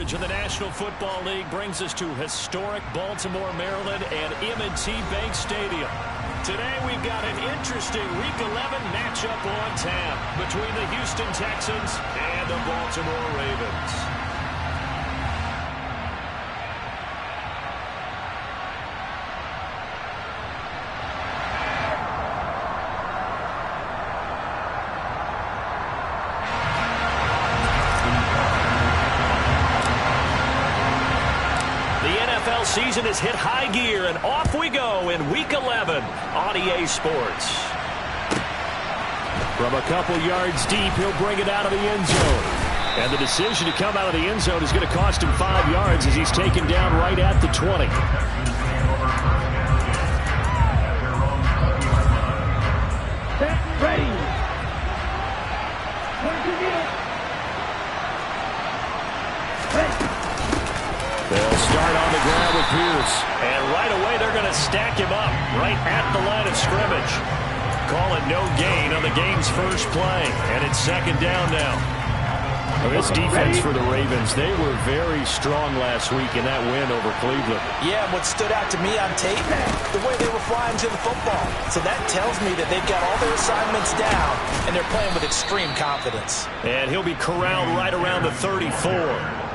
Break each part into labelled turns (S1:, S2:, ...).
S1: coverage of the National Football League brings us to historic Baltimore, Maryland and M&T Bank Stadium. Today we've got an interesting Week 11 matchup on tap between the Houston Texans and the Baltimore Ravens. Season has hit high gear, and off we go in Week 11 on EA Sports. From a couple yards deep, he'll bring it out of the end zone. And the decision to come out of the end zone is going to cost him 5 yards as he's taken down right at the 20.
S2: Ready.
S1: They'll start on the ground with Pierce. And right away, they're going to stack him up right at the line of scrimmage. Call it no gain on the game's first play. And it's second down now. This defense for the Ravens, they were very strong last week in that win over Cleveland.
S3: Yeah, and what stood out to me on tape, the way they were flying to the football. So that tells me that they've got all their assignments down, and they're playing with extreme confidence.
S1: And he'll be corralled right around the 34.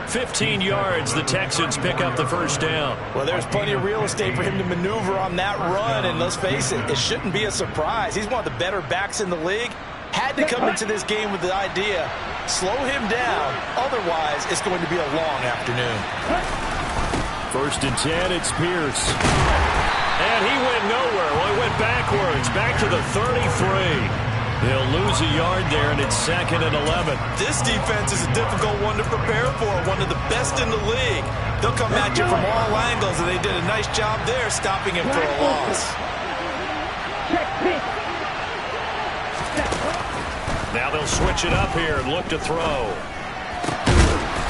S1: 15 yards, the Texans pick up the first down.
S3: Well, there's plenty of real estate for him to maneuver on that run, and let's face it, it shouldn't be a surprise. He's one of the better backs in the league. Had to come into this game with the idea, slow him down, otherwise it's going to be a long afternoon.
S1: First and 10, it's Pierce. And he went nowhere. Well, he went backwards, back to the 33. They'll lose a yard there, and it's second and 11.
S3: This defense is a difficult one to prepare for, one of the best in the league. They'll come at you from all angles, and they did a nice job there stopping him for a loss.
S1: Now they'll switch it up here and look to throw.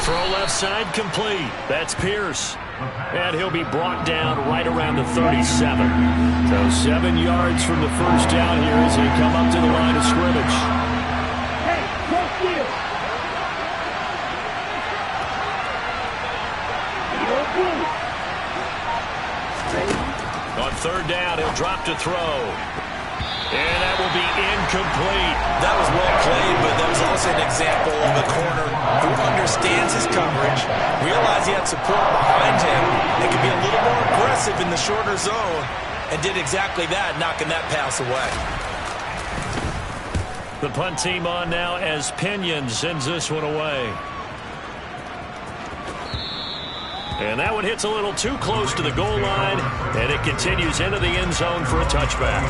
S1: Throw left side complete. That's Pierce. And he'll be brought down right around the 37. So 7 yards from the first down here as they come up to the line of scrimmage.
S2: Hey, close you.
S1: On third down, he'll drop to throw. And that will be incomplete.
S3: That was well played, but that was also an example of a corner who understands his coverage, realized he had support behind him, and could be a little more aggressive in the shorter zone, and did exactly that, knocking that pass away.
S1: The punt team on now as Pinion sends this one away. And that one hits a little too close to the goal line, and it continues into the end zone for a touchback.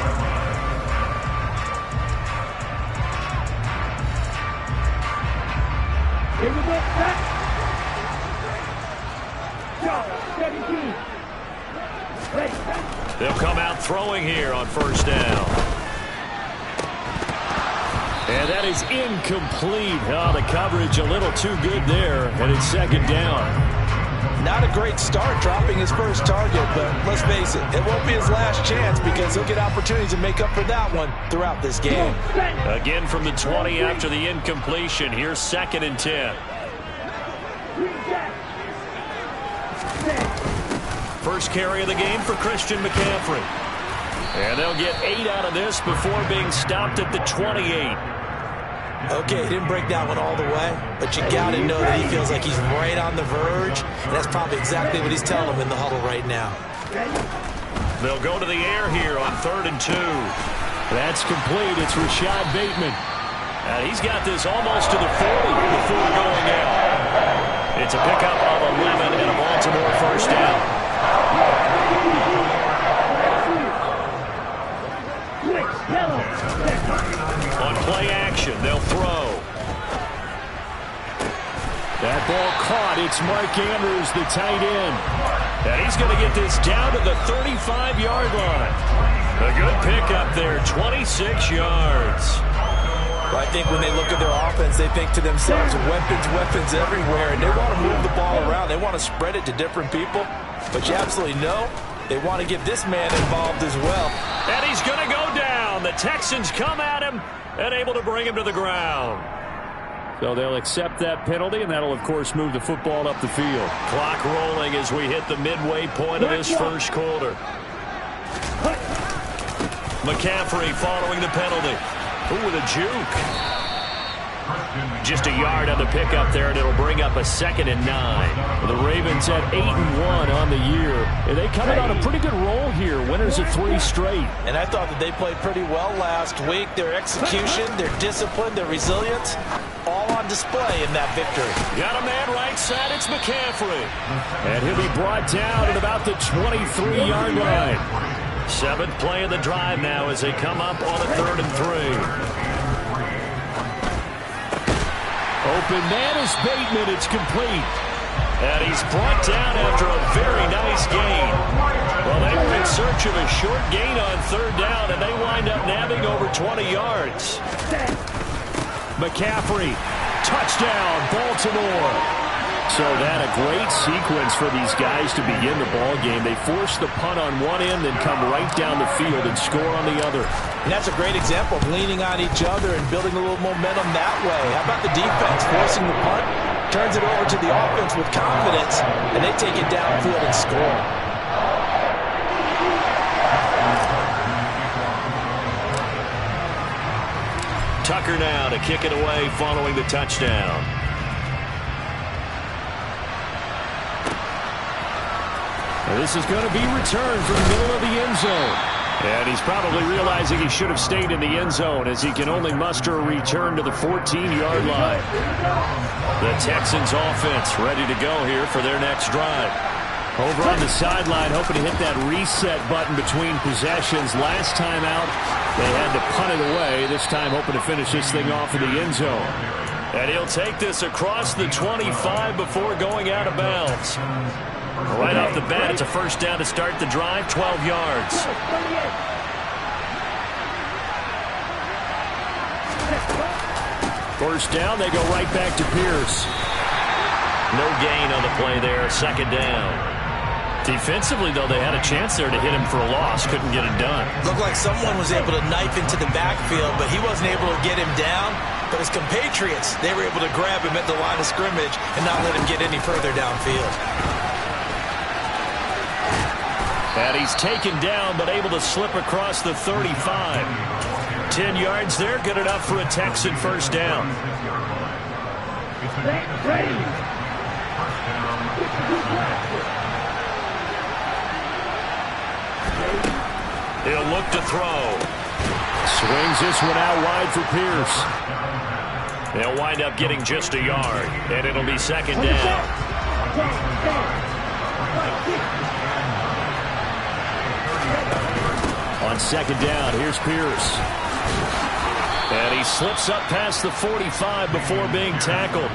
S2: Here we go, back. Go, 17. Ready.
S1: They'll come out throwing here on first down. And that is incomplete. Oh, the coverage a little too good there, and it's second down.
S3: Not a great start dropping his first target, but let's face it, it won't be his last chance because he'll get opportunities to make up for that one throughout this game.
S1: Again from the 20 after the incompletion. Here's second and 10. First carry of the game for Christian McCaffrey. And they'll get 8 out of this before being stopped at the 28.
S3: Okay, he didn't break that one all the way, but you got to know that he feels like he's right on the verge, and that's probably exactly what he's telling him in the huddle right now.
S1: They'll go to the air here on third and 2. That's complete. It's Rashad Bateman. And he's got this almost to the 40 before going out. It's a pickup of 11 and a Baltimore first down. On play action, they'll throw. That ball caught. It's Mark Andrews, the tight end. And he's going to get this down to the 35-yard line. A good pickup there, 26 yards.
S3: Well, I think when they look at their offense, they think to themselves, weapons everywhere, and they want to move the ball around. They want to spread it to different people. But you absolutely know they want to get this man involved as well.
S1: And he's going to go down. The Texans come at him and able to bring him to the ground. So they'll accept that penalty, and that'll, of course, move the football up the field. Clock rolling as we hit the midway point of this first quarter. McCaffrey following the penalty. Ooh, with a juke. Just a yard on the pickup there, and it'll bring up a 2nd and 9. The Ravens at 8-1 on the year. And they come in on a pretty good roll here. Winners of 3 straight.
S3: And I thought that they played pretty well last week. Their execution, their discipline, their resilience, all on display in that victory.
S1: Got a man right side. It's McCaffrey. And he'll be brought down at about the 23-yard line. 7th play of the drive now as they come up on a 3rd and 3. Open man is Bateman. It's complete. And he's brought down after a very nice gain. Well, they were in search of a short gain on 3rd down, and they wind up nabbing over 20 yards. McCaffrey, touchdown, Baltimore. So that a great sequence for these guys to begin the ball game. They force the punt on one end, then come right down the field and score on the other.
S3: And that's a great example of leaning on each other and building a little momentum that way. How about the defense forcing the punt, turns it over to the offense with confidence, and they take it downfield and score.
S1: Tucker now to kick it away following the touchdown. And this is going to be returned from the middle of the end zone. And he's probably realizing he should have stayed in the end zone as he can only muster a return to the 14-yard line. The Texans offense ready to go here for their next drive. Over on the sideline, hoping to hit that reset button between possessions. Last time out, they had to punt it away. This time hoping to finish this thing off in the end zone. And he'll take this across the 25 before going out of bounds. Right off the bat, it's a 1st down to start the drive, 12 yards. First down, they go right back to Pierce. No gain on the play there, 2nd down. Defensively, though, they had a chance there to hit him for a loss. Couldn't get it done.
S3: Looked like someone was able to knife into the backfield, but he wasn't able to get him down. But his compatriots, they were able to grab him at the line of scrimmage and not let him get any further downfield.
S1: And he's taken down, but able to slip across the 35. 10 yards there, good enough for a Texan 1st down. He'll look to throw. Swings this one out wide for Pierce. They'll wind up getting just a yard, and it'll be 2nd down. On 2nd down, here's Pierce. And he slips up past the 45 before being tackled.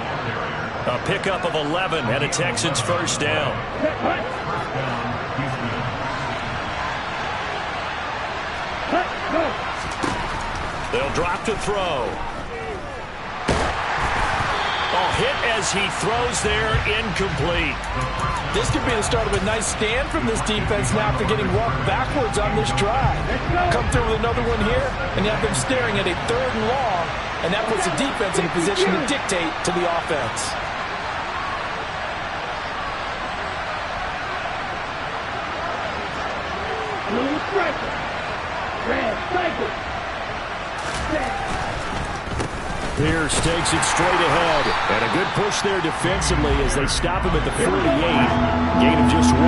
S1: A pickup of 11 and a Texans 1st down. They'll drop to throw. Oh, hit as he throws there, incomplete.
S3: This could be the start of a nice stand from this defense now after getting walked backwards on this drive. Come through with another one here, and you have them staring at a 3rd and long, and that puts the defense in a position to dictate to the offense.
S1: Pierce takes it straight ahead. And a good push there defensively as they stop him at the 48. Gain of just 1.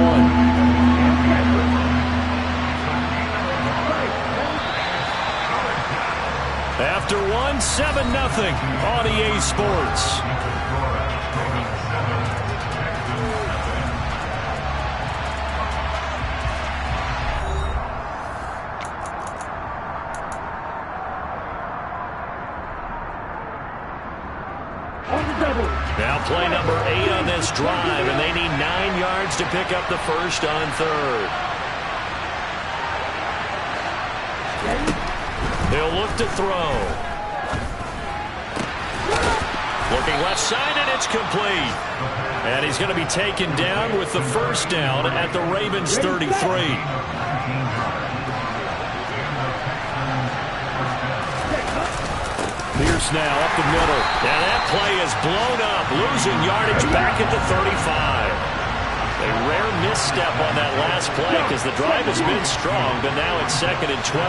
S1: After 1, 7-0 on EA Sports. Now play number 8 on this drive, and they need 9 yards to pick up the 1st on 3rd. He'll look to throw. Looking left side, and it's complete. And he's going to be taken down with the 1st down at the Ravens 33. Pierce now up the middle. And that play is blown up, losing yardage back at the 35. A rare misstep on that last play because the drive has been strong, but now it's 2nd and 12.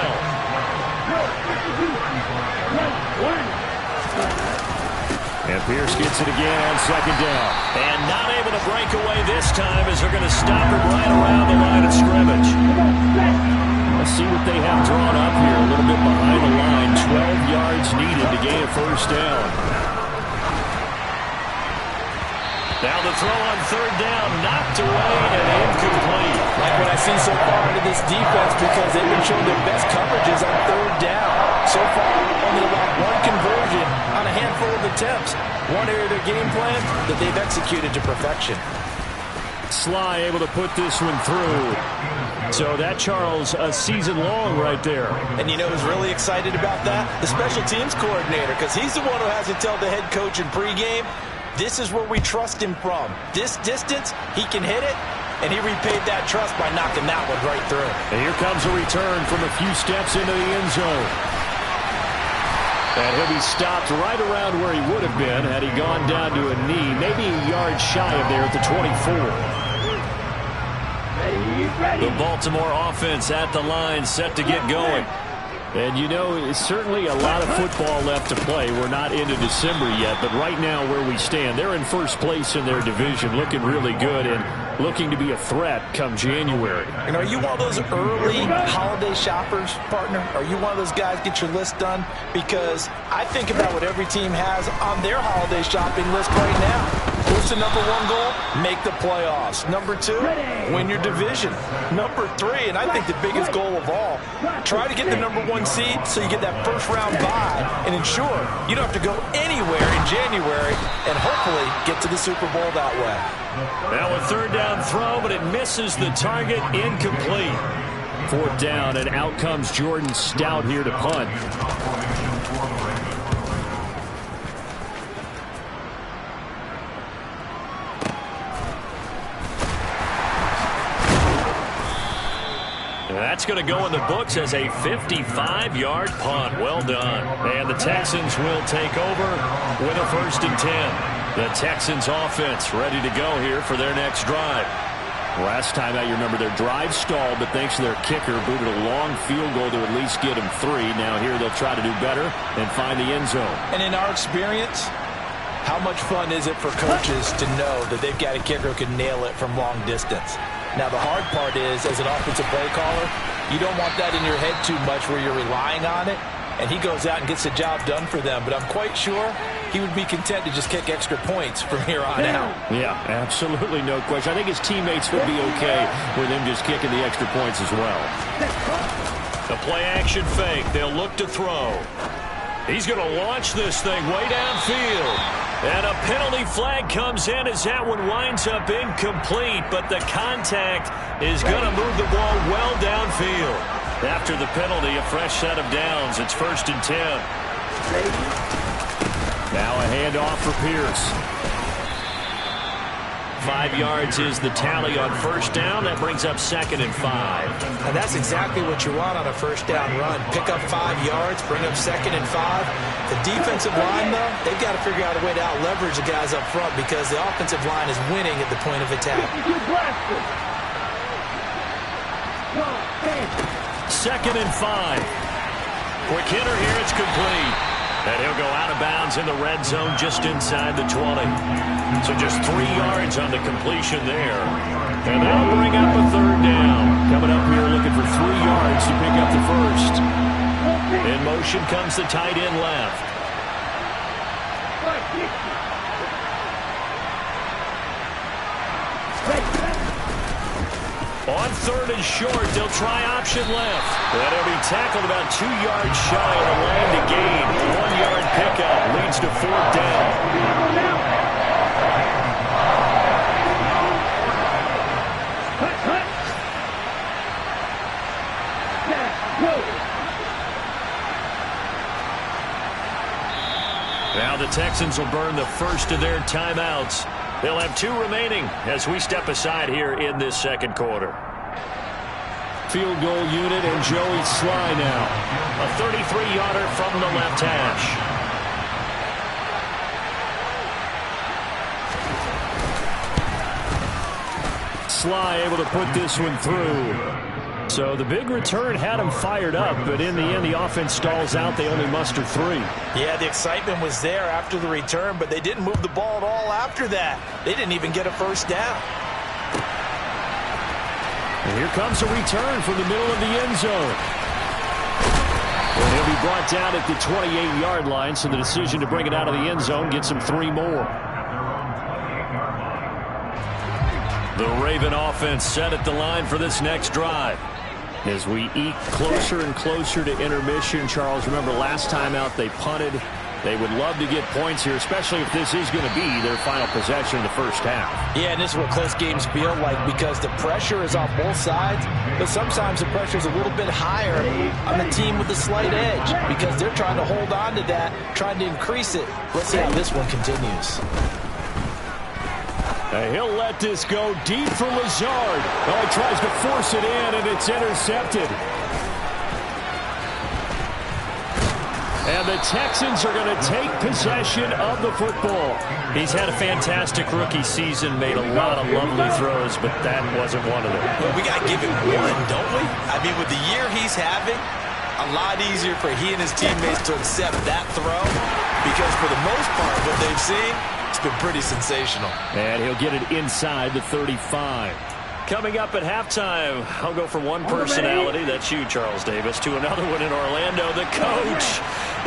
S1: And Pierce gets it again on 2nd down. And not able to break away this time as they're going to stop him right around the line of scrimmage. Let's see what they have drawn up here. A little bit behind the line. 12 yards needed to gain a 1st down. Now the throw on 3rd down, knocked away and incomplete.
S3: Like what I see so far into this defense, because they've been showing their best coverages on 3rd down. So far, only about 1 conversion on a handful of attempts. One area of their game plan that they've executed to perfection.
S1: Sly able to put this one through. So that, Charles, a season long right there.
S3: And you know who's really excited about that? The special teams coordinator, because he's the one who has to tell the head coach in pregame, this is where we trust him from. This distance, he can hit it, and he repaid that trust by knocking that one right through.
S1: And here comes a return from a few steps into the end zone. And he'll be stopped right around where he would have been had he gone down to a knee, maybe a yard shy of there at the 24. The Baltimore offense at the line, set to get going. And, you know, it's certainly a lot of football left to play. We're not into December yet, but right now where we stand, they're in 1st place in their division, looking really good and looking to be a threat come January.
S3: And are you one of those early holiday shoppers, partner? Are you one of those guys get your list done? Because I think about what every team has on their holiday shopping list right now. What's the number 1 goal? Make the playoffs. Number 2, win your division. Number 3, and I think the biggest goal of all, try to get the number 1 seed so you get that 1st round bye and ensure you don't have to go anywhere in January and hopefully get to the Super Bowl that way.
S1: Now a 3rd down throw, but it misses the target, incomplete. 4th down, and out comes Jordan Stout here to punt. That's going to go in the books as a 55-yard punt. Well done. And the Texans will take over with a 1st and 10. The Texans offense ready to go here for their next drive. Last time out, you remember their drive stalled, but thanks to their kicker, booted a long field goal to at least get them 3. Now here they'll try to do better and find the end zone.
S3: And in our experience, how much fun is it for coaches to know that they've got a kicker who can nail it from long distance? Now, the hard part is, as an offensive play caller, you don't want that in your head too much where you're relying on it, and he goes out and gets the job done for them. But I'm quite sure he would be content to just kick extra points from here on out.
S1: Yeah, absolutely no question. I think his teammates would be okay with him just kicking the extra points as well. The play-action fake. They'll look to throw. He's going to launch this thing way downfield. And a penalty flag comes in as that one winds up incomplete, but the contact is going to move the ball well downfield. After the penalty, a fresh set of downs. It's 1st and 10. Now a handoff for Pierce. 5 yards is the tally on 1st down. That brings up 2nd and 5.
S3: And that's exactly what you want on a 1st down run. Pick up 5 yards, bring up 2nd and 5. The defensive line, though, they've got to figure out a way to out-leverage the guys up front because the offensive line is winning at the point of attack.
S1: 2nd and 5. Quick hitter here, it's complete. And he'll go out of bounds in the red zone just inside the 20. So just 3 yards on the completion there. And they'll bring up a 3rd down. Coming up here looking for 3 yards to pick up the 1st. In motion comes the tight end left. On 3rd and short, they'll try option left. And he'll be tackled about 2 yards shy of the line to gain. 1-yard pickup leads to 4th down. Now the Texans will burn the first of their timeouts. They'll have 2 remaining as we step aside here in this 2nd quarter. Field goal unit and Joey Sly now. A 33-yarder from the left hash. Sly able to put this one through. So the big return had him fired up, but in the end, the offense stalls out. They only muster 3.
S3: Yeah, the excitement was there after the return, but they didn't move the ball at all after that. They didn't even get a first down.
S1: And here comes a return from the middle of the end zone. And he'll be brought down at the 28-yard line, so the decision to bring it out of the end zone gets him 3 more. The Raven offense set at the line for this next drive. As we eke closer and closer to intermission, Charles, remember last time out they punted. They would love to get points here, especially if this is going to be their final possession of the first half.
S3: Yeah, and this is what close games feel like because the pressure is on both sides, but sometimes the pressure is a little bit higher on the team with the slight edge because they're trying to hold on to that, trying to increase it. Let's see how this one continues.
S1: He'll let this go deep for Lazard. Oh, he tries to force it in, and it's intercepted. And the Texans are going to take possession of the football. He's had a fantastic rookie season, made a lot of lovely throws, but that wasn't one of them.
S3: Well, we got to give him one, don't we? I mean, with the year he's having, a lot easier for he and his teammates to accept that throw because for the most part, what they've seen, it's been pretty sensational.
S1: And he'll get it inside the 35. Coming up at halftime, I'll go from one personality, that's you, Charles Davis, to another one in Orlando, the coach.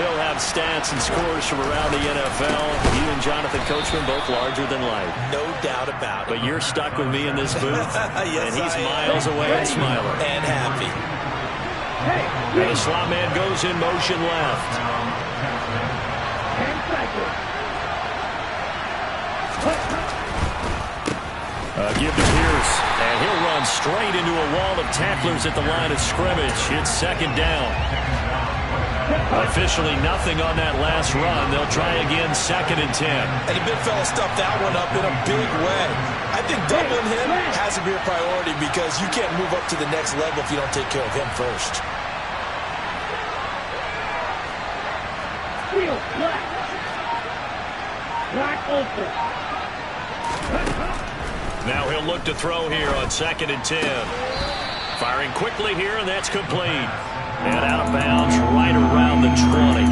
S1: He'll have stats and scores from around the NFL. He and Jonathan Coachman both larger than life.
S3: No doubt about it.
S1: But you're stuck with me in this booth,
S3: yes,
S1: and he's miles away and smiling.
S3: And happy.
S1: And the slot man goes in motion left. Give to Pierce, and he'll run straight into a wall of tacklers at the line of scrimmage. It's second down. Officially nothing on that last run. They'll try again, 2nd and 10.
S3: And the big fella stuffed that one up in a big way. I think doubling him has to be a priority because you can't move up to the next level if you don't take care of him first.
S2: Field black. Black open.
S1: Now he'll look to throw here on 2nd and 10. Firing quickly here, and that's complete. And out of bounds right around the 20.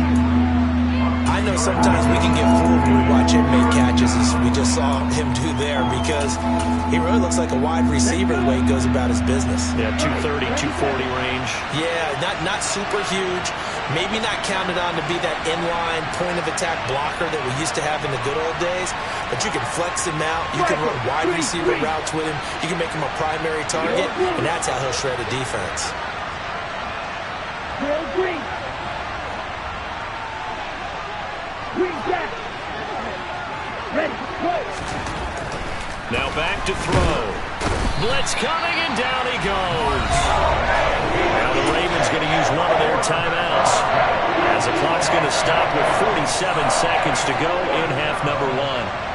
S3: I know sometimes we can get fooled when we watch him make catches as we just saw him do there because he really looks like a wide receiver the way he goes about his business.
S1: Yeah, 230, 240 range.
S3: Yeah, not super huge. Maybe not counted on to be that inline point-of-attack blocker that we used to have in the good old days, but you can flex him out. You can run wide receiver routes with him. You can make him a primary target, and that's how he'll shred a defense.
S2: Green. Green back. Ready. Go.
S1: Now back to throw. Blitz coming, and down he goes. Now the Ravens going to use one of their timeouts as the clock's going to stop with 47 seconds to go in half number 1.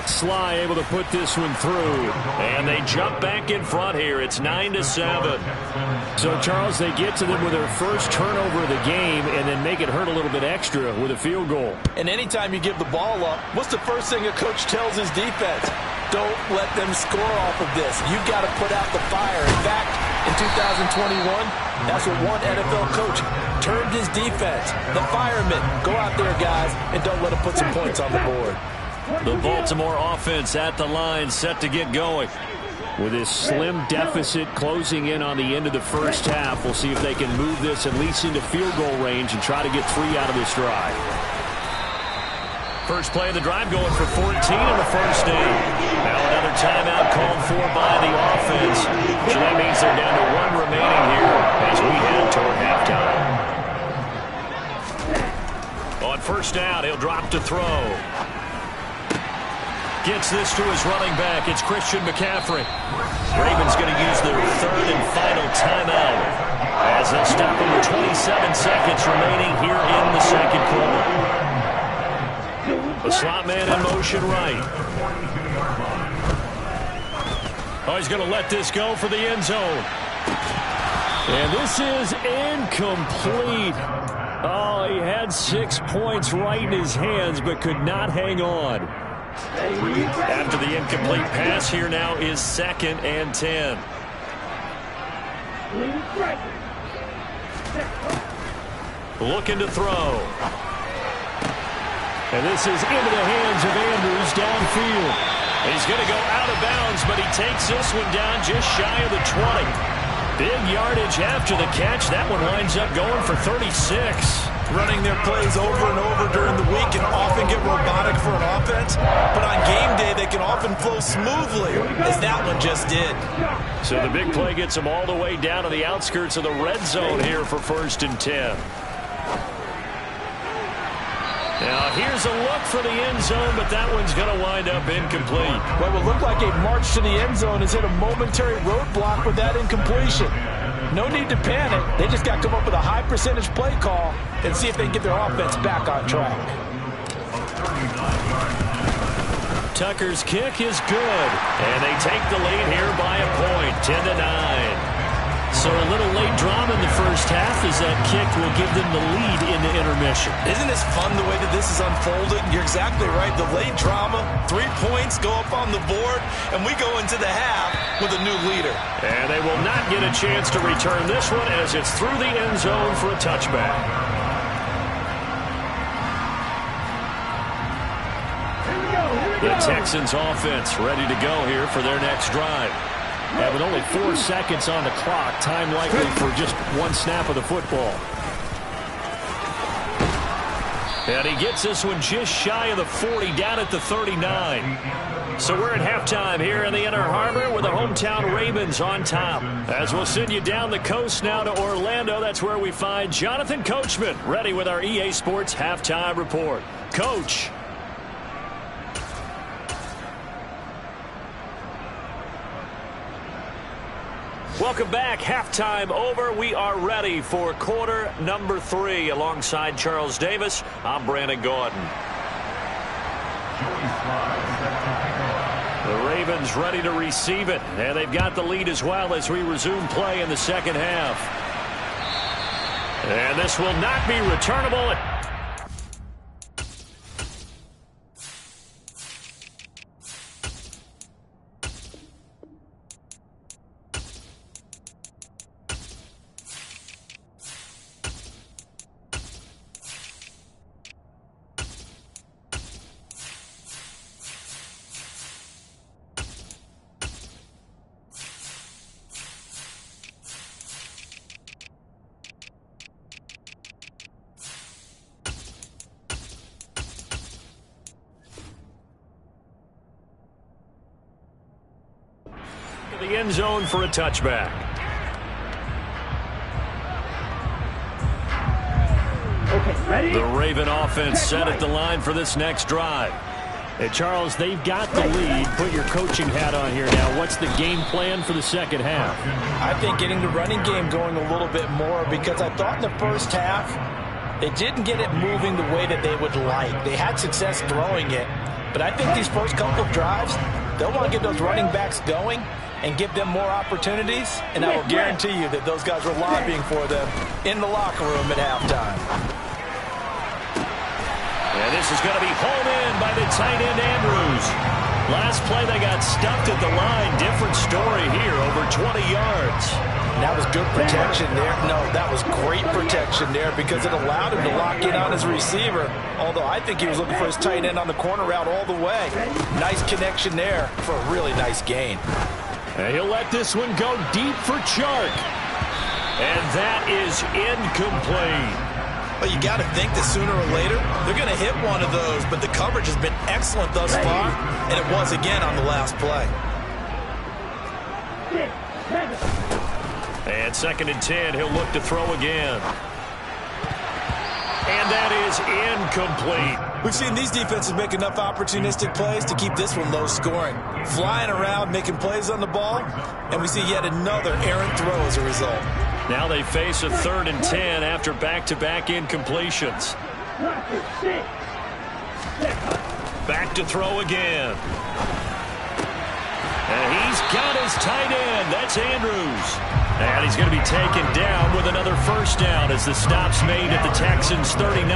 S1: Sly able to put this one through, and they jump back in front here. It's 9-7. So, Charles, they get to them with their first turnover of the game and then make it hurt a little bit extra with a field goal.
S3: And anytime you give the ball up, what's the first thing a coach tells his defense? Don't let them score off of this. You've got to put out the fire. In fact, in 2021, that's what one NFL coach termed his defense. The firemen. Go out there, guys, and don't let them put some points on the board.
S1: The Baltimore offense at the line, set to get going. With this slim deficit closing in on the end of the first half, we'll see if they can move this at least into field goal range and try to get 3 out of this drive. First play of the drive going for 14 in the first inning. Now another timeout called for by the offense. So that means they're down to 1 remaining here as we head toward halftime. On first down, he'll drop to throw. Gets this to his running back. It's Christian McCaffrey. Ravens going to use their 3rd and final timeout as they'll stop him with 27 seconds remaining here in the second quarter. The slot man in motion right. Oh, he's going to let this go for the end zone. And this is incomplete. Oh, he had 6 points right in his hands but could not hang on. After the incomplete pass, here now is 2nd and 10. Looking to throw. And this is into the hands of Andrews downfield. He's going to go out of bounds, but he takes this one down just shy of the 20. Big yardage after the catch. That one winds up going for 36.
S3: Running their plays over and over during the week can often get robotic for an offense, but on game day they can often flow smoothly, as that one just did.
S1: So the big play gets them all the way down to the outskirts of the red zone here for 1st and 10. Now here's a look for the end zone, but that one's going to wind up incomplete.
S3: What would look like a march to the end zone has hit a momentary roadblock with that incompletion. No need to panic. They just got to come up with a high percentage play call and see if they can get their offense back on track.
S1: Tucker's kick is good, and they take the lead here by a point, 10-9. So a little late drama in the first half as that kick will give them the lead into intermission.
S3: Isn't this fun the way that this is unfolded? You're exactly right. The late drama, 3 points go up on the board, and we go into the half with a new leader.
S1: And they will not get a chance to return this one as it's through the end zone for a touchback. The Texans offense ready to go here for their next drive. Yeah, with only 4 seconds on the clock, time likely for just 1 snap of the football. And he gets this one just shy of the 40, down at the 39. So we're at halftime here in the Inner Harbor with the hometown Ravens on top. As we'll send you down the coast now to Orlando, that's where we find Jonathan Coachman ready with our EA Sports Halftime Report. Coach. Welcome back. Halftime over. We are ready for quarter number 3. Alongside Charles Davis, I'm Brandon Gaudin. The Ravens ready to receive it. And they've got the lead as well as we resume play in the second half. And this will not be returnable. The end zone for a touchback.
S2: Okay, ready?
S1: The Raven offense set at the line for this next drive. Hey, Charles, they've got the lead. Put your coaching hat on here now. What's the game plan for the second half?
S3: I think getting the running game going a little bit more, because I thought in the first half they didn't get it moving the way that they would like. They had success throwing it, but I think these first couple of drives, they'll want to get those running backs going and give them more opportunities, and I will guarantee you that those guys were lobbying for them in the locker room at halftime.
S1: And this is going to be hauled in by the tight end Andrews. Last play they got stuffed at the line. Different story here, over 20 yards.
S3: That was good protection there. No, that was great protection there because it allowed him to lock in on his receiver, although I think he was looking for his tight end on the corner route all the way. Nice connection there for a really nice gain.
S1: And he'll let this one go deep for Chark. And that is incomplete.
S3: Well, you got to think that sooner or later they're going to hit one of those, but the coverage has been excellent thus far, and it was again on the last play.
S1: And 2nd and 10, he'll look to throw again. And that is incomplete.
S3: We've seen these defenses make enough opportunistic plays to keep this one low scoring. Flying around, making plays on the ball, and we see yet another errant throw as a result.
S1: Now they face a 3rd and 10 after back-to-back incompletions. Back to throw again. And he's got his tight end. That's Andrews. And he's going to be taken down with another first down as the stop's made at the Texans' 39.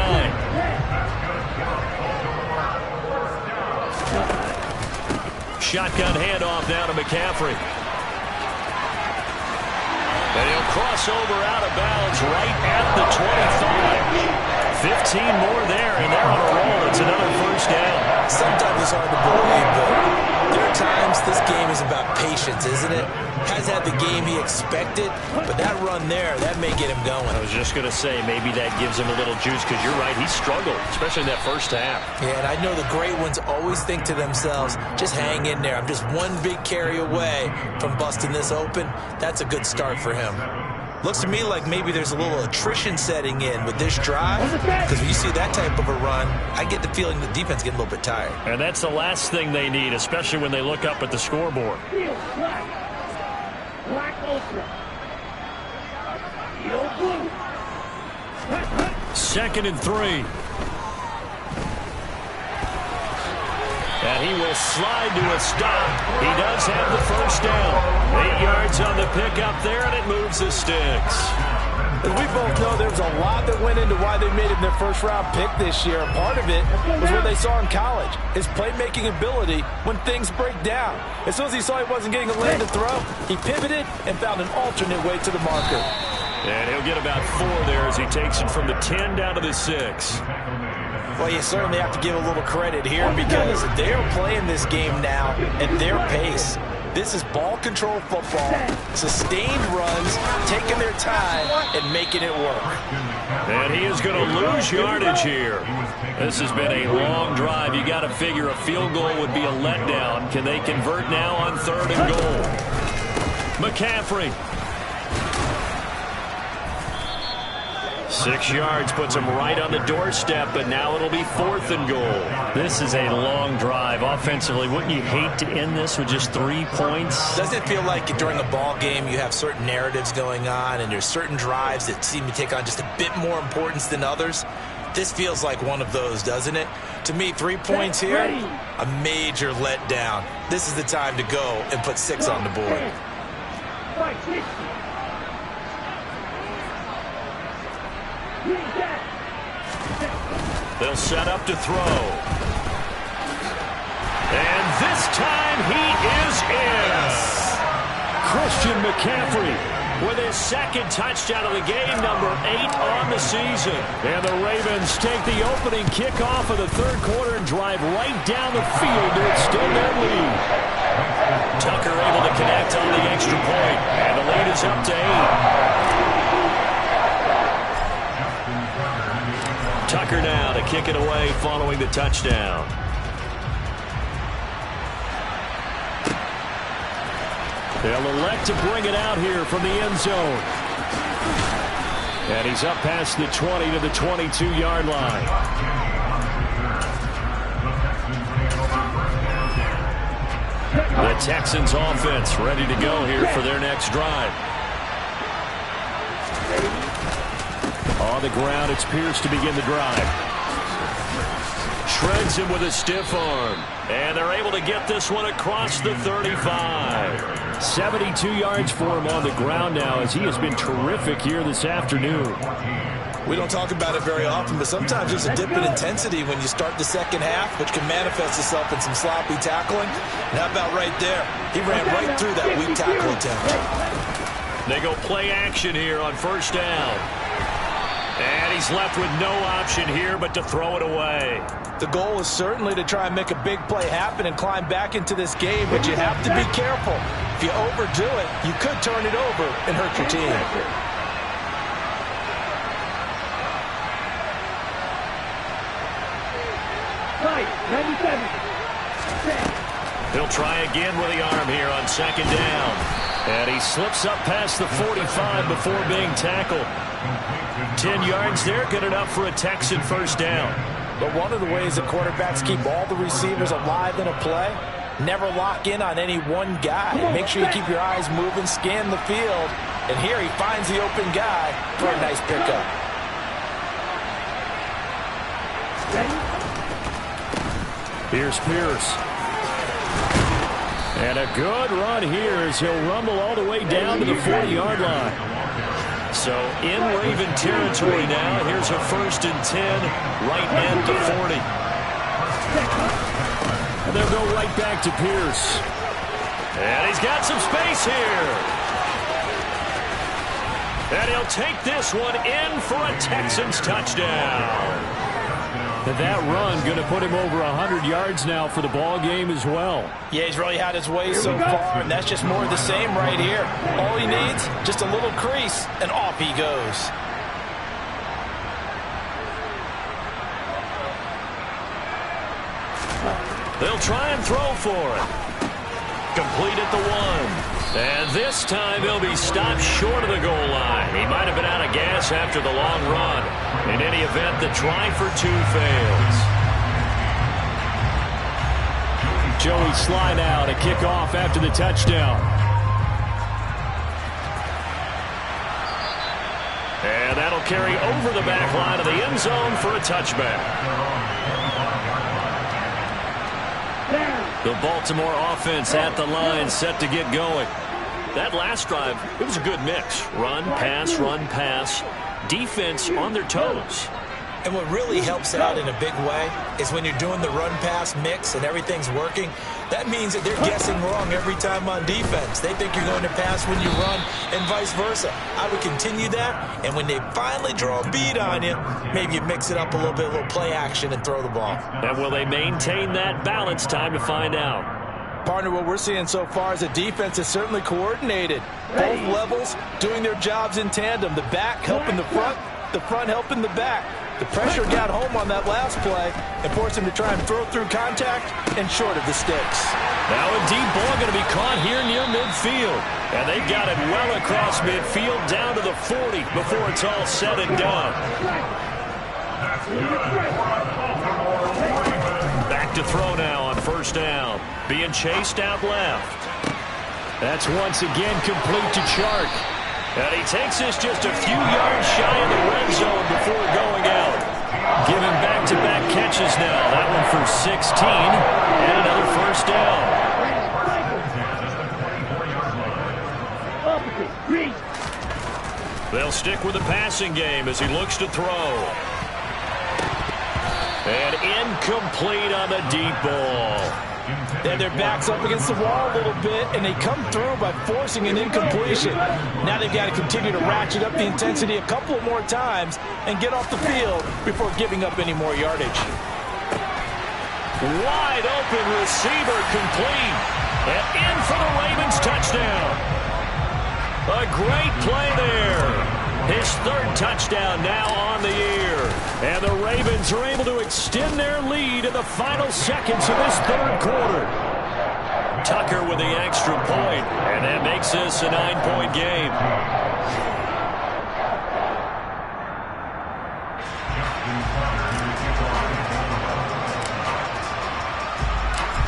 S1: shotgun handoff now to McCaffrey. And he'll cross over out of bounds right at the 25. 15 more there, and they're on a roll. It's another first down.
S3: Sometimes it's hard to believe, but there are times this game is about patience, isn't it? Has had the game he expected, but that run there, that may get him going.
S1: I was just going to say, maybe that gives him a little juice, because you're right, he struggled, especially in that first half. Yeah, and I know the great ones always think to themselves, just hang in there. I'm just one big carry away from busting this open. That's a good start for him. Looks to me like maybe there's a little attrition setting in with this drive, because when you see that type of a run, I get the feeling the defense getting a little bit tired. And that's the last thing they need, especially when they look up at the scoreboard.
S2: Black ultra. Yellow blue.
S1: 2nd and 3. And he will slide to a stop. He does have the first down. 8 yards on the pickup there, and it moves the sticks.
S3: As we both know, there was a lot that went into why they made him their first-round pick this year. Part of it was what they saw in college, his playmaking ability when things break down. As soon as he saw he wasn't getting a lane to throw, he pivoted and found an alternate way to the marker.
S1: And he'll get about 4 there as he takes it from the 10 down to the 6.
S3: Well, you certainly have to give a little credit here because they are playing this game now at their pace. This is ball control football, sustained runs, taking their time and making it work.
S1: And he is going to lose yardage here. This has been a long drive. You got to figure a field goal would be a letdown. Can they convert now on 3rd and goal? McCaffrey. 6 yards puts him right on the doorstep, but now it'll be 4th and goal. This is a long drive offensively. Wouldn't you hate to end this with just 3 points?
S3: Doesn't it feel like during a ball game you have certain narratives going on and there's certain drives that seem to take on just a bit more importance than others? This feels like one of those, doesn't it? To me, 3 points here, a major letdown. This is the time to go and put 6 on the board.
S1: They'll set up to throw. And this time he is in. Christian McCaffrey with his 2nd touchdown of the game, number 8 on the season. And the Ravens take the opening kickoff of the 3rd quarter and drive right down the field to extend their lead. Tucker able to connect on the extra point, and the lead is up to 8. Tucker now to kick it away following the touchdown. They'll elect to bring it out here from the end zone. And he's up past the 20 to the 22-yard line. The Texans offense ready to go here for their next drive. On the ground, it's Pierce to begin the drive. Shreds him with a stiff arm. And they're able to get this one across the 35. 72 yards for him on the ground now as he has been terrific here this afternoon.
S3: We don't talk about it very often, but sometimes there's a dip in intensity when you start the second half, which can manifest itself in some sloppy tackling. And how about right there? He ran right through that weak tackle attempt.
S1: They go play action here on 1st down. And he's left with no option here but to throw it away.
S3: The goal is certainly to try and make a big play happen and climb back into this game, but you have to be careful. If you overdo it, you could turn it over and hurt your team.
S1: He'll try again with the arm here on 2nd down. And he slips up past the 45 before being tackled. 10 yards there, good enough for a Texan 1st down.
S3: But one of the ways that quarterbacks keep all the receivers alive in a play, never lock in on any one guy. Make sure you keep your eyes moving, scan the field. And here he finds the open guy for a nice pickup.
S1: Here's Pierce. And a good run here as he'll rumble all the way down to the 40-yard line. So in Raven territory now. Here's a 1st and 10 right at the 40. And they'll go right back to Pierce. And he's got some space here. And he'll take this one in for a Texans touchdown. And that run going to put him over 100 yards now for the ball game as well.
S3: Yeah, he's really had his way so far, and that's just more of the same right here. All he needs, just a little crease, and off he goes.
S1: They'll try and throw for it. Complete at the 1. And this time he'll be stopped short of the goal line. He might have been out of gas after the long run. In any event, the try for 2 fails. Joey Slye now to kick off after the touchdown. And that'll carry over the back line of the end zone for a touchback. The Baltimore offense at the line, set to get going. That last drive, it was a good mix. Run, pass, defense on their toes.
S3: And what really helps out in a big way is when you're doing the run-pass mix and everything's working, that means that they're guessing wrong every time on defense. They think you're going to pass when you run and vice versa. I would continue that, and when they finally draw a bead on you, maybe you mix it up a little bit, a little play action, and throw the ball.
S1: And will they maintain that balance? Time to find out.
S3: Partner, what we're seeing so far is the defense is certainly coordinated. Both levels doing their jobs in tandem. The back helping the front helping the back. The pressure got home on that last play and forced him to try and throw through contact and short of the sticks.
S1: Now a deep ball going to be caught here near midfield. And they've got it well across midfield down to the 40 before it's all said and done. Back to throw now on first down. Being chased out left. That's once again complete to Chark. And he takes this just a few yards shy of the red zone before going out. Giving back-to-back catches now. That one for 16 and another first down. They'll stick with the passing game as he looks to throw. And incomplete on the deep ball.
S3: And their backs up against the wall a little bit, and they come through by forcing an incompletion. Now they've got to continue to ratchet up the intensity a couple more times and get off the field before giving up any more yardage.
S1: Wide open receiver complete. And in for the Ravens touchdown. A great play there. His third touchdown now on the year. And the Ravens are able to extend their lead in the final seconds of this third quarter. Tucker with the extra point, and that makes this a 9-point game.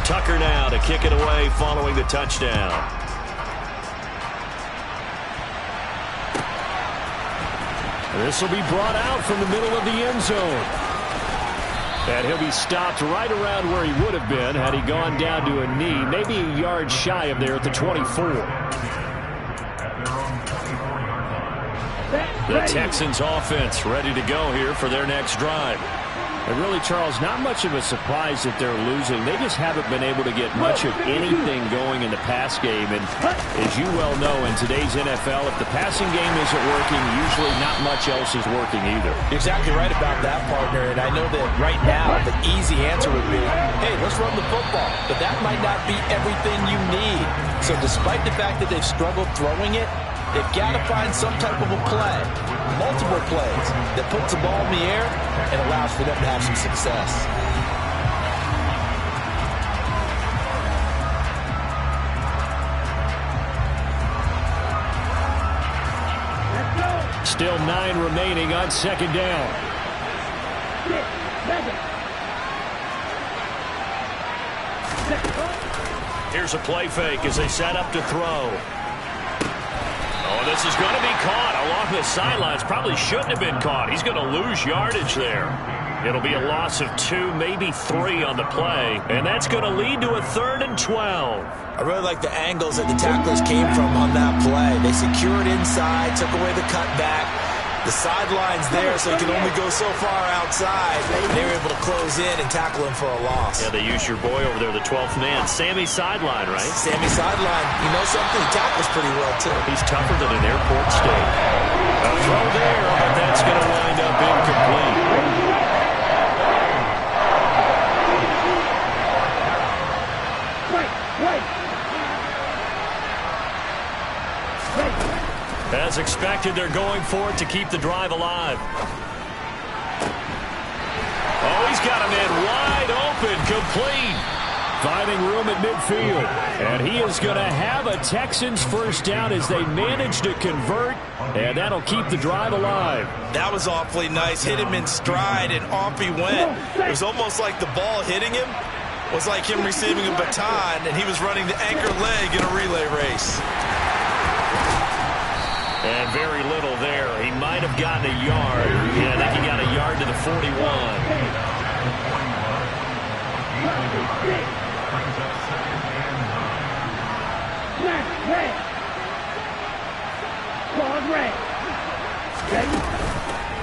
S1: Tucker now to kick it away following the touchdown. This will be brought out from the middle of the end zone. And he'll be stopped right around where he would have been had he gone down to a knee, maybe a yard shy of there at the 24. The Texans offense ready to go here for their next drive. And really, Charles, not much of a surprise that they're losing. They just haven't been able to get much of anything going in the pass game. And as you well know, in today's NFL, if the passing game isn't working, usually not much else is working either.
S3: You're exactly right about that, partner. And I know that right now the easy answer would be, hey, let's run the football. But that might not be everything you need. So despite the fact that they've struggled throwing it, they've got to find some type of a play, multiple plays, that puts the ball in the air and allows for them to have some success.
S1: Still 9 remaining on second down. Here's a play fake as they set up to throw. Oh, this is going to be caught along the sidelines. Probably shouldn't have been caught. He's going to lose yardage there. It'll be a loss of 2, maybe 3 on the play. And that's going to lead to a 3rd and 12.
S3: I really like the angles that the tacklers came from on that play. They secured inside, took away the cutback, The sideline's there, so he can only go so far outside. They were able to close in and tackle him for a loss.
S1: Yeah, they used your boy over there, the 12th man. Sammy sideline, right?
S3: Sammy sideline. You know something? He tackles pretty well, too.
S1: He's tougher than an airport steak. A throw there, but that's going to wind up incomplete. As expected, they're going for it to keep the drive alive. Oh, he's got him in wide open, complete. Finding room at midfield. And he is going to have a Texans first down as they manage to convert. And that'll keep the drive alive.
S3: That was awfully nice. Hit him in stride, and off he went. It was almost like the ball hitting him was like him receiving a baton, and he was running the anchor leg in a relay race.
S1: And very little there. He might have gotten a yard. Yeah, I think he got a yard to the 41.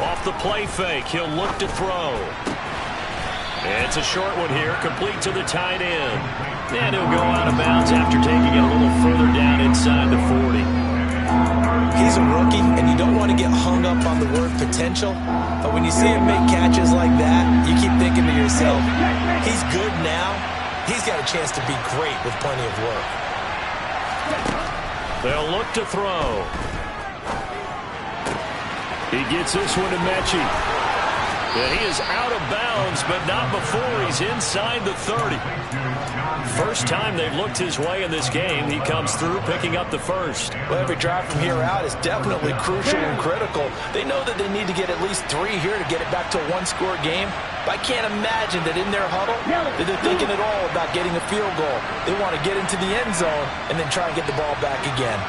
S1: Off the play fake, he'll look to throw. It's a short one here, complete to the tight end. And he'll go out of bounds after taking it a little further down inside the 40.
S3: He's a rookie, and you don't want to get hung up on the word potential. But when you see him make catches like that, you keep thinking to yourself, he's good now. He's got a chance to be great with plenty of work.
S1: They'll look to throw. He gets this one to Mechie. Yeah, he is out of bounds, but not before he's inside the 30. First time they've looked his way in this game. He comes through picking up the first.
S3: Well, every drive from here out is definitely crucial and critical. They know that they need to get at least 3 here to get it back to a one-score game. But I can't imagine that in their huddle that they're thinking at all about getting a field goal. They want to get into the end zone and then try and get the ball back again.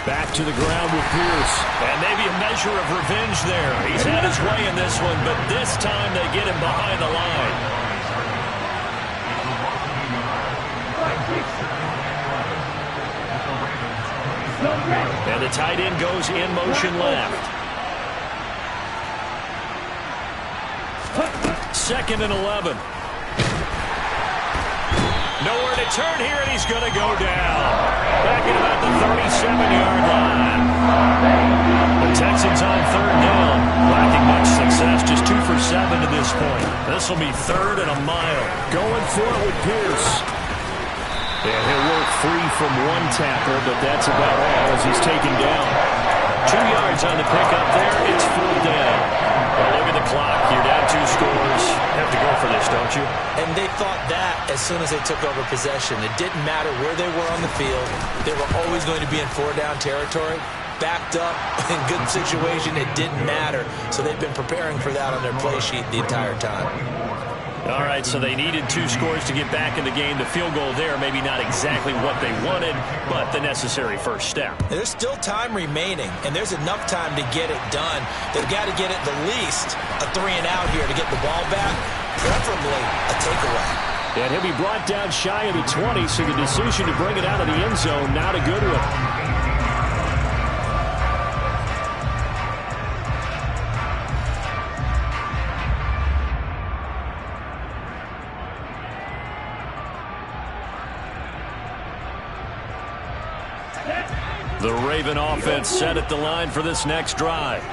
S1: Back to the ground with Pierce. And maybe a measure of revenge there. He's had his way in this one, but this time they get him behind the line. And the tight end goes in motion left. 2nd and 11. Nowhere to turn here, and he's going to go down. Back at about the 37-yard line. The Texans on 3rd down. Lacking much success, just 2 for 7 to this point. This will be 3rd and a mile. Going for it with Pierce. And he'll work free from one tackle, but that's about all as he's taken down. 2 yards on the pickup there. It's 4th down. Well, look at the clock. You're down 2 scores. Have to go for this, don't you?
S3: And they thought that as soon as they took over possession. It didn't matter where they were on the field. They were always going to be in 4-down territory. Backed up, in good situation, it didn't matter. So they've been preparing for that on their play sheet the entire time.
S1: All right, so they needed 2 scores to get back in the game. The field goal there, maybe not exactly what they wanted, but the necessary first step.
S3: There's still time remaining, and there's enough time to get it done. They've got to get at the least a 3-and-out here to get the ball back, preferably a takeaway.
S1: And he'll be brought down shy of the 20, so the decision to bring it out of the end zone, not a good one. The Raven offense set at the line for this next drive.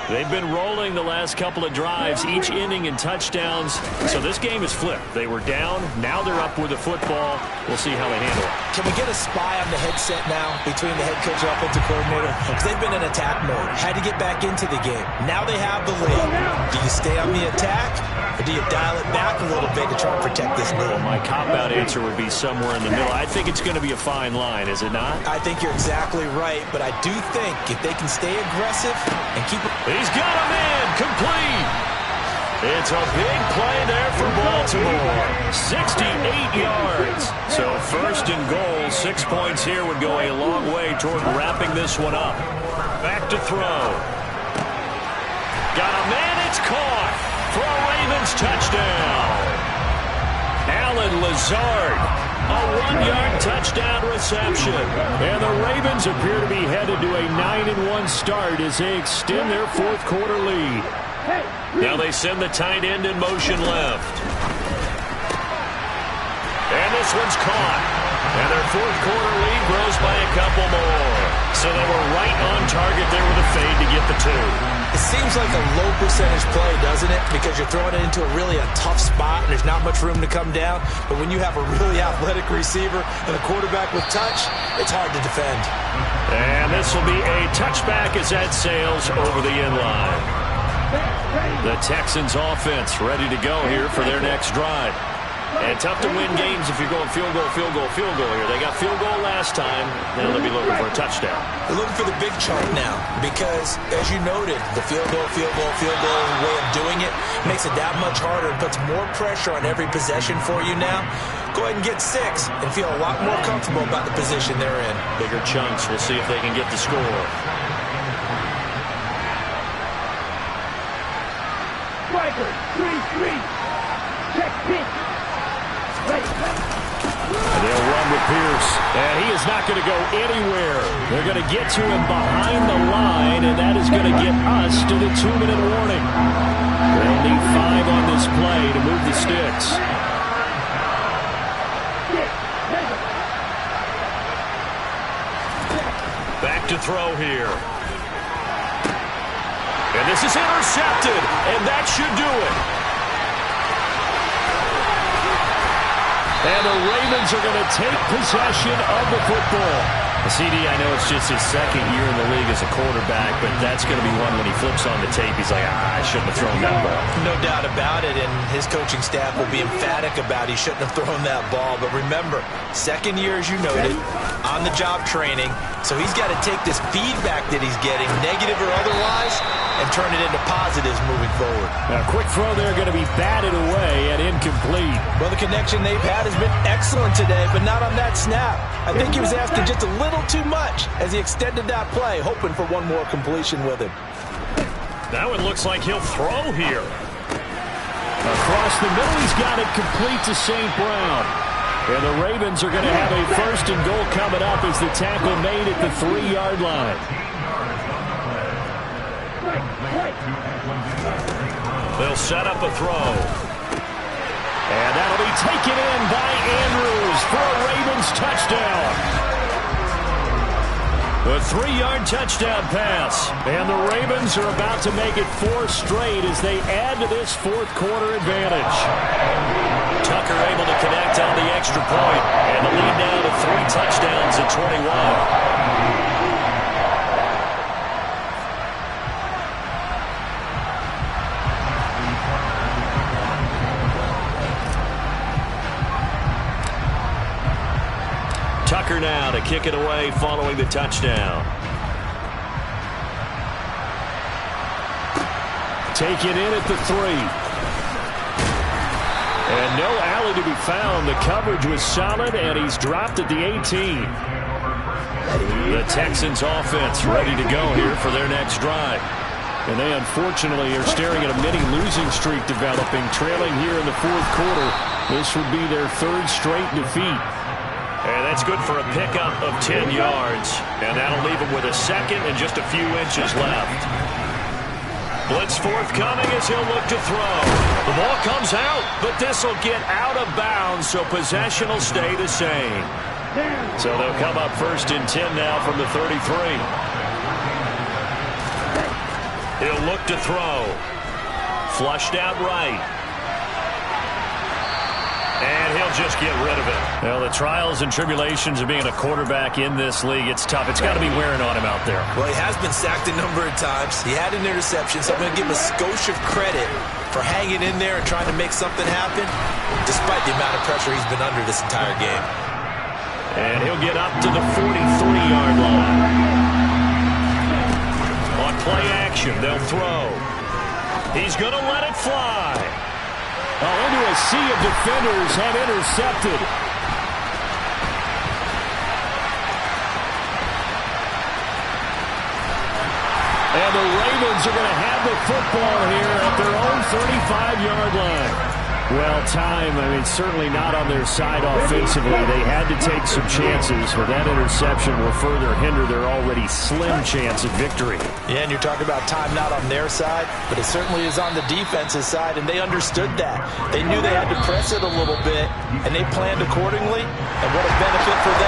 S1: They've been rolling the last couple of drives, each inning in touchdowns. So this game is flipped. They were down. Now they're up with the football. We'll see how they handle it.
S3: Can we get a spy on the headset now between the head coach and offensive coordinator? Because they've been in attack mode. Had to get back into the game. Now they have the lead. Do you stay on the attack, or do you dial it back a little bit to try and protect this lead?
S1: Well, my cop-out answer would be somewhere in the middle. I think it's going to be a fine line, is it not?
S3: I think you're exactly right, but I do think if they can stay aggressive and keep it...
S1: He's got him in, complete. It's a big play there for Baltimore. 68 yards. So 1st and goal, 6 points here would go a long way toward wrapping this one up. Back to throw. Got a man, it's caught for a Ravens touchdown. Allen Lazard A 1-yard touchdown reception. And the Ravens appear to be headed to a 9-1 start as they extend their fourth quarter lead. Now they send the tight end in motion left. And this one's caught. And their fourth quarter lead grows by a couple more. So they were right on target there with a fade to get the 2.
S3: It seems like a low percentage play, doesn't it? Because you're throwing it into a tough spot and there's not much room to come down. But when you have a really athletic receiver and a quarterback with touch, it's hard to defend.
S1: And this will be a touchback as that sails over the end line. The Texans offense ready to go here for their next drive. And tough to win games if you're going field goal here. They got field goal last time. Now they'll be looking for a touchdown.
S3: They're looking for the big chunk now because, as you noted, the field goal way of doing it makes it that much harder and puts more pressure on every possession for you now. Go ahead and get 6 and feel a lot more comfortable about the position they're in.
S1: Bigger chunks. We'll see if they can get the score.
S2: Striker, 3-3. Check pitch.
S1: And they'll run with Pierce. And he is not going to go anywhere. They're going to get to him behind the line, and that is going to get us to the 2-minute warning. They'll need 5 on this play to move the sticks. Back to throw here. And this is intercepted, and that should do it. And the Ravens are going to take possession of the football. CD, I know it's just his second year in the league as a quarterback, but that's going to be one when he flips on the tape. He's like, I shouldn't have thrown that ball.
S3: No doubt about it, and his coaching staff will be emphatic about he shouldn't have thrown that ball. But remember, second year, as you noted, on-the-job training, so he's got to take this feedback that he's getting, negative or otherwise, and turn it into positives moving forward.
S1: Now, quick throw there going to be batted away and incomplete.
S3: Well, the connection they've had has been excellent today, but not on that snap. I think he was asking just a little too much as he extended that play, hoping for one more completion with him.
S1: Now it looks like he'll throw here. Across the middle, he's got it complete to St. Brown. And the Ravens are going to have a 1st and goal coming up as the tackle made at the 3-yard line. They'll set up a throw. And that'll be taken in by Andrews for a Ravens touchdown. A 3-yard touchdown pass. And the Ravens are about to make it 4 straight as they add to this fourth quarter advantage. Tucker able to connect on the extra point. And the lead now to 3 touchdowns at 21. Tucker now to kick it away following the touchdown. Take it in at the 3. And no alley to be found. The coverage was solid, and he's dropped at the 18. The Texans offense ready to go here for their next drive. And they unfortunately are staring at a mini losing streak developing, trailing here in the fourth quarter. This would be their 3rd straight defeat. And that's good for a pickup of 10 yards. And that'll leave him with a 2nd and just a few inches left. Blitz forthcoming as he'll look to throw. The ball comes out, but this will get out of bounds, so possession will stay the same. So they'll come up 1st and 10 now from the 33. He'll look to throw. Flushed out right. And he'll just get rid of it. Well, the trials and tribulations of being a quarterback in this league, it's tough. It's got to be wearing on him out there.
S3: Well, he has been sacked a number of times. He had an interception, so I'm going to give him a skosh of credit for hanging in there and trying to make something happen, despite the amount of pressure he's been under this entire game.
S1: And he'll get up to the 43-yard line. On play action, they'll throw. He's going to let it fly. Into a sea of defenders have intercepted. And the Ravens are going to have the football here at their own 35-yard line. Well, time, certainly not on their side offensively. They had to take some chances, but that interception will further hinder their already slim chance of victory.
S3: Yeah, and you're talking about time not on their side, but it certainly is on the defense's side, and they understood that. They knew they had to press it a little bit, and they planned accordingly, and what a benefit for them.